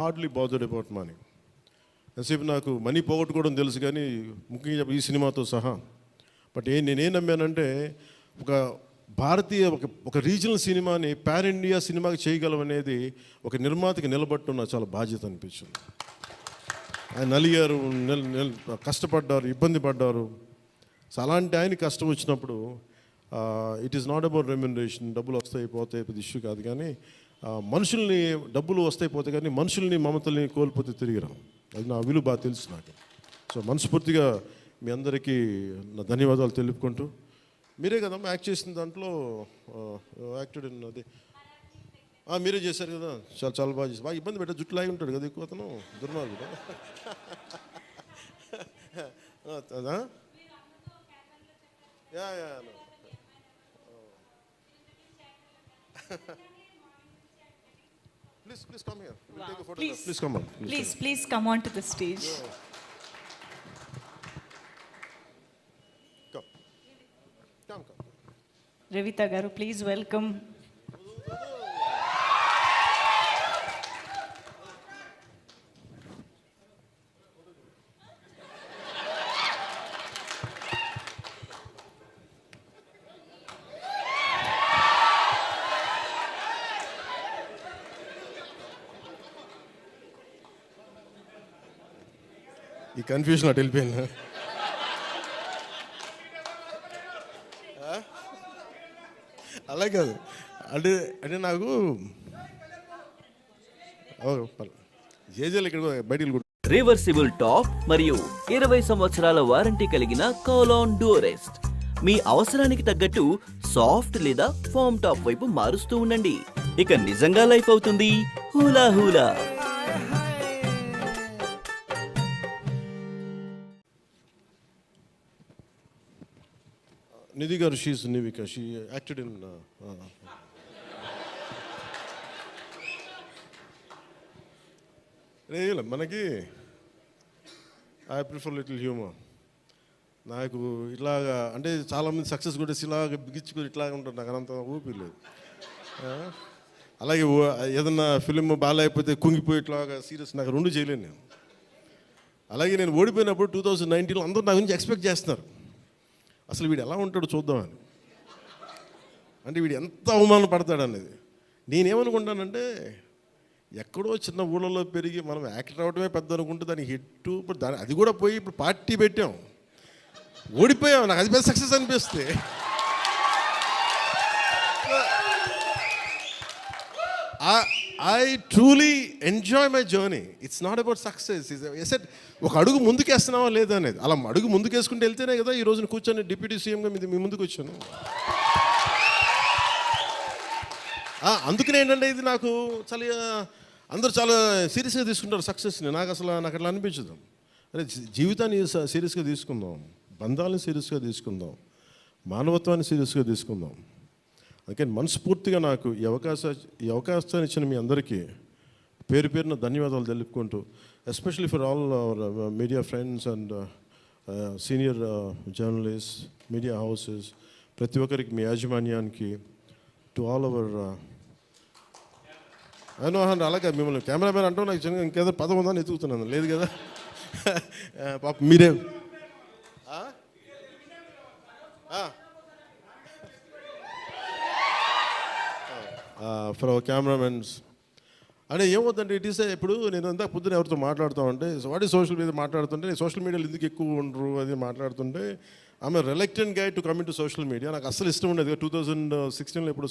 Hardly bothered about money. ఎంతసేపు నాకు money పోగొట్టుకోవడం తెలుసు, కానీ ముఖ్యంగా ఈ సినిమాతో సహా. బట్ నేనేం నమ్మానంటే, ఒక భారతీయ ఒక రీజనల్ సినిమాని పాన్ ఇండియా సినిమాకి చేయగలం అనేది ఒక నిర్మాతకి నిలబట్టున్న చాలా బాధ్యత అనిపించింది. ఆయన నలిగారు, కష్టపడ్డారు, ఇబ్బంది పడ్డారు. సో అలాంటి ఆయన కష్టం వచ్చినప్పుడు it is not about remuneration. డబ్బులు వస్తాయి పోతాయి, పెద్ద ఇష్యూ కాదు. కానీ మనుషుల్ని, డబ్బులు వస్తాయి పోతాయి కానీ మనుషుల్ని, మమతల్ని కోల్పోతే తిరిగి రాం. అది నా విలువ బాగా తెలుసు నాకు. సో మనస్ఫూర్తిగా మీ అందరికీ నా ధన్యవాదాలు తెలుపుకుంటూ, మీరే కదమ్మా యాక్ట్ చేసిన దాంట్లో యాక్టెడ్ అది మీరే చేశారు కదా, చాలా చాలా బాగా చేసి. బాగా ఇబ్బంది పెట్టా, జుట్టు లాగి ఉంటాడు కదా ఎక్కువ అతను, దుర్మార్గుడు. అదా yeah yeah Please come here. We'll take a photograph. Please come on. Please come on to the stage. Come. Revita garu, please welcome. ఈ కన్ఫ్యూజన్ అటు వెళ్ళిపోయింది. అలా కాదు అంటే నాకు జేజేలు ఇక్కడ బయటికి రివర్సిబుల్ టాప్ మరియు 20 సంవత్సరాల వారంటీ కలిగిన కోలాన్ డ్యూరెస్ట్. మీ అవసరానికి తగ్గట్టు సాఫ్ట్ లేదా ఫామ్ టాప్ వైపు మారుస్తూ ఉండండి. ఇక నిజంగా లైఫ్ అవుతుంది హూలా హూలా. నిధి గారు, షీస్ నివిక, షీ యాక్టెడ్ ఇన్ మనకి ఐ ప్రిఫర్ లిటిల్ హ్యూమర్. నాకు ఇట్లాగా అంటే చాలామంది సక్సెస్ కూడా ఇలాగ బిగించుకొని ఇట్లాగా ఉంటారు, నాకు అంత ఊపి లేదు. అలాగే ఏదన్నా ఫిలిం బాగాలేకపోతే కుంగిపోయి ఇట్లాగా సీరియస్, నాకు రెండు చేయలేను నేను. అలాగే నేను ఓడిపోయినప్పుడు 2019లో అందరూ నా గురించి ఎక్స్పెక్ట్ చేస్తున్నారు, అసలు వీడు ఎలా ఉంటాడో చూద్దామని. అంటే వీడు ఎంత అవమానం పడతాడు అనేది. నేనేమనుకుంటానంటే, ఎక్కడో చిన్న ఊళ్ళలో పెరిగి మనం యాక్టర్ అవడమే పెద్ద అనుకుంటే దానికి హిట్టు, ఇప్పుడు అది కూడా పోయి ఇప్పుడు పార్టీ పెట్టాం, ఓడిపోయాం. నాకు అది పెద్ద సక్సెస్ అనిపిస్తే I truly enjoy my journey. It's not about success. Asset ఒక అడుగు ముందుకేస్తున్నావా లేదా అనేది. అలా అడుగు ముందుకేసుకుంటూ వెళ్తేనే కదా ఈ రోజున కూర్చొని డిప్యూటీ సీఎంగా మీ ముందుకు వచ్చాను. అందుకనే ఏంటంటే, ఇది నాకు చాలా అందరూ చాలా సీరియస్గా తీసుకుంటారు సక్సెస్ని. నాకు అట్లా అనిపించదు. అరే జీవితాన్ని సీరియస్గా తీసుకుందాం, బంధాలను సీరియస్గా తీసుకుందాం, మానవత్వాన్ని సీరియస్గా తీసుకుందాం. అందుకని మనస్ఫూర్తిగా నాకు ఈ అవకాశాన్ని ఇచ్చిన మీ అందరికీ పేరు పేరున ధన్యవాదాలు తెలుపుకుంటూ, especially for all our media friends and senior journalist, media houses, ప్రతి ఒక్కరికి, మీ యాజమాన్యానికి, టు ఆల్ అవర్ అలాగే మిమ్మల్ని కెమెరామెన్ అంటూ నాకు చిన్న ఇంకేదో పదం ఉందని ఎత్తుకుతున్నాను, లేదు కదా. పాప మీరే ఫర్ అవర్ కెమెరామెన్స్. అంటే ఏమవుతుందంటే, ఇట్ ఈస్ ఇప్పుడు నేను అంతా పొద్దున ఎవరితో మాట్లాడుతామంటే, వాట్ ఈ సోషల్ మీడియా మాట్లాడుతుంటే, నేను సోషల్ మీడియాలో ఎందుకు ఎక్కువ ఉండరు అది మాట్లాడుతుంటే, ఆమె reluctant guy to come in to social media. నాకు అస్సలు ఇష్టం ఉండేది. 2016లో ఎప్పుడు